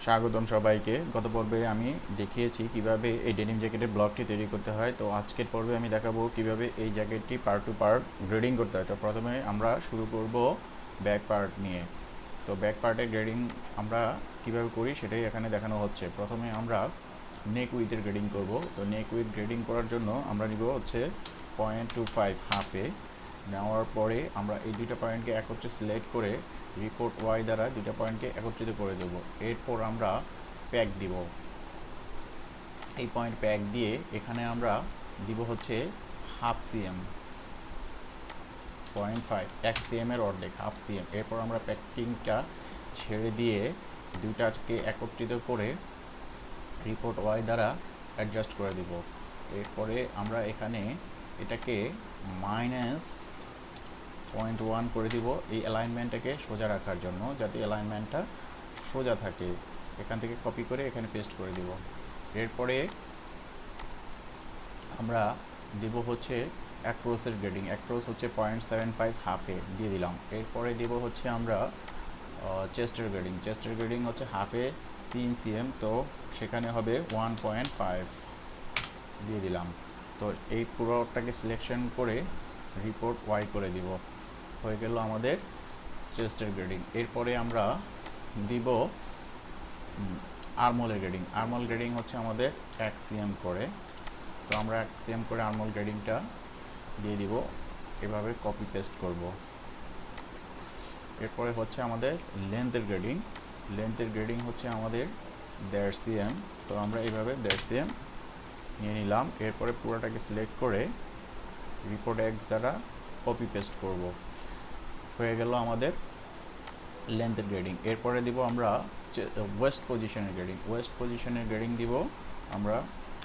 স্বাগতম সবাইকে। গত পর্বে আমি দেখিয়েছি কিভাবে এই ডেনিম জ্যাকেটের ব্লকটি তৈরি করতে হয়। তো আজকের পর্বে আমি দেখাবো কিভাবে এই জ্যাকেটটি পার্ট টু পার্ট গ্রেডিং করতে হয়। তো প্রথমে আমরা শুরু করব ব্যাক পার্ট নিয়ে। তো ব্যাক পার্টের গ্রেডিং আমরা কিভাবে করি সেটাই এখানে দেখানো হচ্ছে। প্রথমে আমরা নেক উইথের গ্রেডিং করব। তো নেক উইথ গ্রেডিং করার জন্য আমরা নিব হচ্ছে 0.25 হাফে। নেওয়ার পরে আমরা এই দুইটা পয়েন্টকে একত্রে সিলেক্ট করে রিপোর্ট ওয়াই দ্বারা দুইটা পয়েন্টকে একত্রিত করে দেব। এরপর আমরা প্যাক দিব। এই পয়েন্ট প্যাক দিয়ে এখানে আমরা দিব হচ্ছে হাফ সিএম, 0.5 এক সিএমের অর্ধেক, হাফ সিএম। এরপর আমরা প্যাকিংটা ছেড়ে দিয়ে দুইটাকে একত্রিত করে রিপোর্ট ওয়াই দ্বারা অ্যাডজাস্ট করে দিব। এরপরে আমরা এখানে এটাকে -0.1 করে দিব এই অ্যালাইনমেন্টটাকে সোজা রাখার জন্য, যাতে অ্যালাইনমেন্টটা সোজা থাকে। এখান থেকে কপি করে এখানে পেস্ট করে দিব। এরপরে আমরা দিব হচ্ছে অ্যাক্রোসের গ্রেডিং। অ্যাক্রোস হচ্ছে 0.75 হাফে দিয়ে দিলাম। এরপরে দিব হচ্ছে আমরা চেস্টের গ্রেডিং। চেস্টের গ্রেডিং হচ্ছে হাফে 3 সিএম, তো সেখানে হবে 1.5 দিয়ে দিলাম। তো এই পুরোটাকে সিলেকশন করে রিপোর্ট ওয়াই করে দিব। হয়ে গেল আমাদের চেস্টের গ্রেডিং। এরপরে আমরা দিব আর্মহোলের গ্রেডিং। আর্মহোল গ্রেডিং হচ্ছে আমাদের 1 সিএম করে। তো আমরা 1 সিএম করে আর্মহোল গ্রেডিংটা দিয়ে দিব। এভাবে কপি পেস্ট করব। এরপরে হচ্ছে আমাদের লেন্থের গ্রেডিং। লেন্থের গ্রেডিং হচ্ছে আমাদের 1.5 সিএম। তো আমরা এইভাবে 1.5 সিএম নিয়ে নিলাম। এরপরে পুরোটাকে সিলেক্ট করে রিপোর্ট এক্স দ্বারা কপি পেস্ট করব। হয়ে গেল আমাদের লেন্থের গ্রেডিং। এরপরে দিব আমরা ওয়েস্ট পজিশনের গ্রেডিং। ওয়েস্ট পজিশনের গ্রেডিং দিব আমরা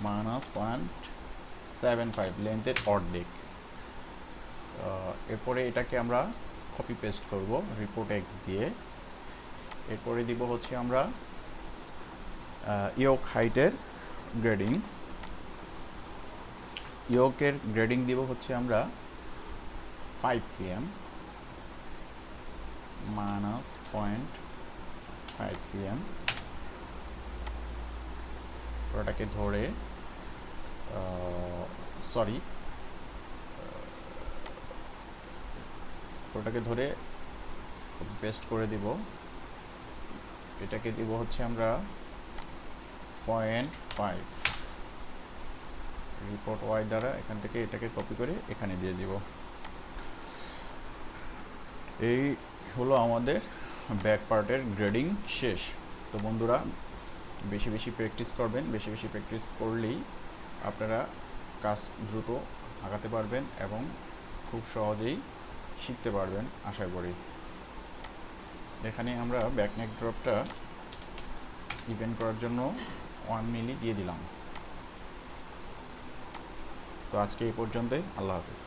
-0.75 লেন্থের অর্ধেক। এরপরে এটাকে আমরা কপি পেস্ট করব রিপোর্ট এক্স দিয়ে। এরপরে দিব হচ্ছে আমরা ইয়োক হাইটের গ্রেডিং। ইয়োকের গ্রেডিং দিব হচ্ছে আমরা 5 সিএম, -0.5 সিএম। ওটাকে ধরে ওটাকে ধরে পেস্ট করে দিব। এটাকে দিব হচ্ছে আমরা 0.5 রিপোর্ট ওয়াই দ্বারা এখান থেকে এটাকে কপি করে এখানে দিয়ে দিব। এই হলো আমাদের ব্যাক পার্টের গ্রেডিং শেষ। তো বন্ধুরা, বেশি বেশি প্র্যাকটিস করবেন। বেশি বেশি প্র্যাকটিস করলেই আপনারা কাজ দ্রুত আগাতে পারবেন এবং খুব সহজেই শিখতে পারবেন আশা করি। এখানে আমরা ব্যাক নেক ড্রপটা ইভেন্ট করার জন্য 1 মিলি দিয়ে দিলাম। তো আজকে এই পর্যন্তই। আল্লাহ হাফেজ।